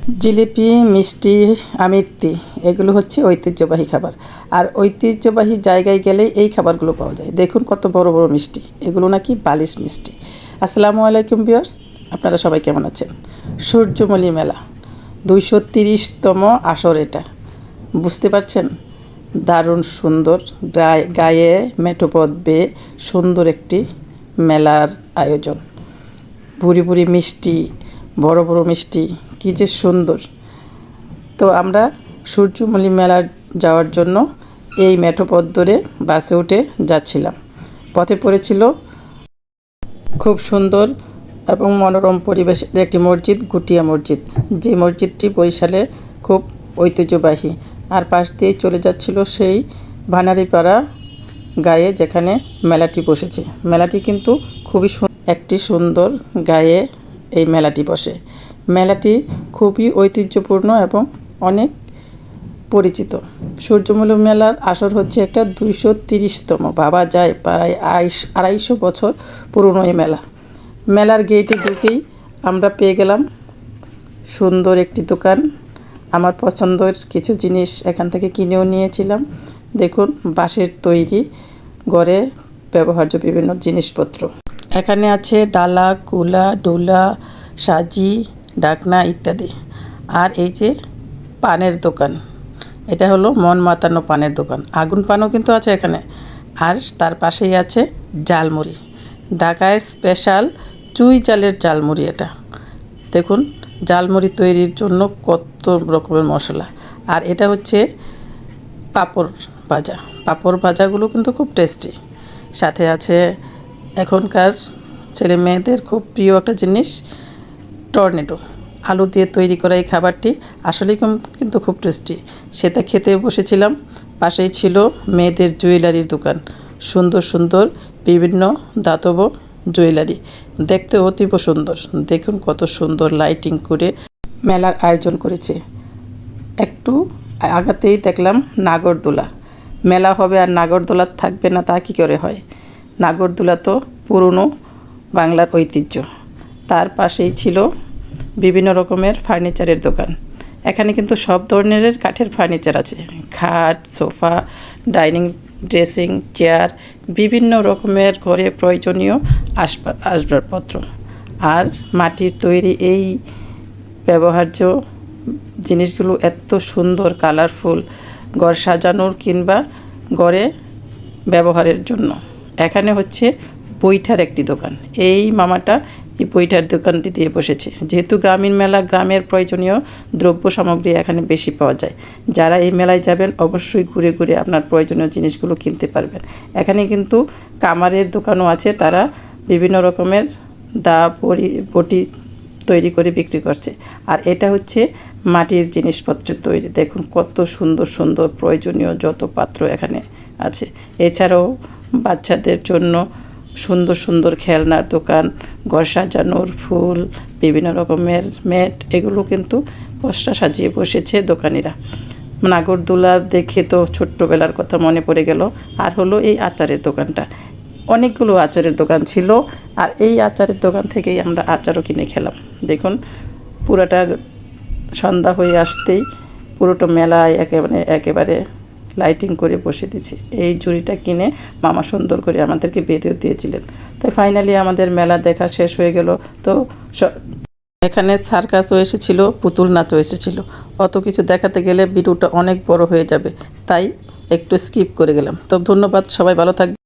জিলিপি, মিষ্টি, আমিত্তি এগুলো হচ্ছে ঐতিহ্যবাহী খাবার। আর ঐতিহ্যবাহী জায়গায় গেলে এই খাবারগুলো পাওয়া যায়। দেখুন কত বড় বড় মিষ্টি, এগুলো নাকি বালিশ মিষ্টি। আসসালামু আলাইকুম ভিউয়ার্স, আপনারা সবাই কেমন আছেন? সূর্যমণি মেলা 230তম আসর এটা, বুঝতে পারছেন? দারুণ সুন্দর, গায়ে মেঠোপথ বেয়ে সুন্দর একটি মেলার আয়োজন। ভুরি ভুরি মিষ্টি, বড় বড় মিষ্টি, কী যে সুন্দর। তো আমরা সূর্যমণি মেলার যাওয়ার জন্য এই মেঠোপথ ধরে বাসে উঠে যাচ্ছিলাম। পথে পড়েছিল খুব সুন্দর এবং মনোরম পরিবেশের একটি মসজিদ, গুটিয়া মসজিদ, যে মসজিদটি বরিশালে খুব ঐতিহ্যবাহী। আর পাশ দিয়ে চলে যাচ্ছিল সেই ভানারীপাড়া গায়ে, যেখানে মেলাটি বসেছে। মেলাটি কিন্তু খুবই একটি সুন্দর গায়ে এই মেলাটি বসে। মেলাটি খুবই ঐতিহ্যপূর্ণ এবং অনেক পরিচিত। সূর্যমণি মেলার আসর হচ্ছে একটা 230তম, ভাবা যায় প্রায় 250 বছর পুরনো এই মেলা। মেলার গেটে ঢুকেই আমরা পেয়ে গেলাম সুন্দর একটি দোকান। আমার পছন্দের কিছু জিনিস এখান থেকে কিনেও নিয়েছিলাম। দেখুন, বাঁশের তৈরি ঘরে ব্যবহার্য বিভিন্ন জিনিসপত্র। এখানে আছে ডালা, কুলা, ডোলা, সাজি, ঢাকনা ইত্যাদি। আর এই যে পানের দোকান, এটা হলো মন মাতানো পানের দোকান। আগুন পানও কিন্তু আছে এখানে। আর তার পাশেই আছে জালমুড়ি, ঢাকায় স্পেশাল চুই চালের জালমুড়ি এটা। দেখুন, জালমুড়ি তৈরির জন্য কত রকমের মশলা। আর এটা হচ্ছে পাঁপড় ভাজা। পাঁপড় ভাজাগুলো কিন্তু খুব টেস্টি। সাথে আছে এখনকার ছেলে মেয়েদের খুব প্রিয় একটা জিনিস, টর্নেডো। আলু দিয়ে তৈরি করা এই খাবারটি আসলেই কিন্তু খুব টেস্টি। সেটা খেতে বসেছিলাম। পাশেই ছিল মেয়েদের জুয়েলারির দোকান, সুন্দর সুন্দর বিভিন্ন ধাতব জুয়েলারি, দেখতে অতীব সুন্দর। দেখুন কত সুন্দর লাইটিং করে মেলার আয়োজন করেছে। একটু আগাতেই দেখলাম নাগরদোলা। মেলা হবে আর নাগরদোলা থাকবে না, তা কী করে হয়? নাগরদোলা তো পুরনো বাংলার ঐতিহ্য। তার পাশেই ছিল বিভিন্ন রকমের ফার্নিচারের দোকান। এখানে কিন্তু সব ধরনের কাঠের ফার্নিচার আছে, খাট, সোফা, ডাইনিং, ড্রেসিং চেয়ার, বিভিন্ন রকমের ঘরে প্রয়োজনীয় আসবাবপত্র। আর মাটির তৈরি এই ব্যবহার্য জিনিসগুলো এত সুন্দর, কালারফুল, ঘর সাজানোর কিংবা ঘরে ব্যবহারের জন্য। এখানে হচ্ছে বৈঠার একটি দোকান। এই মামাটা এই বৈঠার দোকানটি দিয়ে বসেছে। যেহেতু গ্রামীণ মেলা, গ্রামের প্রয়োজনীয় দ্রব্য সামগ্রী এখানে বেশি পাওয়া যায়। যারা এই মেলায় যাবেন অবশ্যই ঘুরে ঘুরে আপনার প্রয়োজনীয় জিনিসগুলো কিনতে পারবেন। এখানে কিন্তু কামারের দোকানও আছে, তারা বিভিন্ন রকমের দা, বটি তৈরি করে বিক্রি করছে। আর এটা হচ্ছে মাটির জিনিসপত্রের তৈরি। দেখুন কত সুন্দর সুন্দর প্রয়োজনীয় যত পাত্র এখানে আছে। এছাড়াও বাচ্চাদের জন্য সুন্দর সুন্দর খেলনার দোকান, ঘর সাজানোর ফুল, বিভিন্ন রকমের ম্যাট, এগুলো কিন্তু পসরা সাজিয়ে বসেছে দোকানিরা। নাগরদোলা দেখে তো ছোট্টবেলার কথা মনে পড়ে গেল। আর হলো এই আচারের দোকানটা, অনেকগুলো আচারের দোকান ছিল। আর এই আচারের দোকান থেকেই আমরা আচারও কিনে খেলাম। দেখুন, পুরোটা সন্ধ্যা হয়ে আসতেই পুরোটা মেলায় একেবারে লাইটিং করে বসে দিয়েছি। এই ঝুড়িটা কিনে মামা সুন্দর করে আমাদেরকে বেঁধেও দিয়েছিলেন। তাই ফাইনালি আমাদের মেলা দেখা শেষ হয়ে গেল। তো এখানে সার্কাসও এসেছিল, পুতুল নাচও এসেছিল। অত কিছু দেখাতে গেলে ভিডিওটা অনেক বড় হয়ে যাবে, তাই একটু স্কিপ করে গেলাম। তো ধন্যবাদ, সবাই ভালো থাকবে।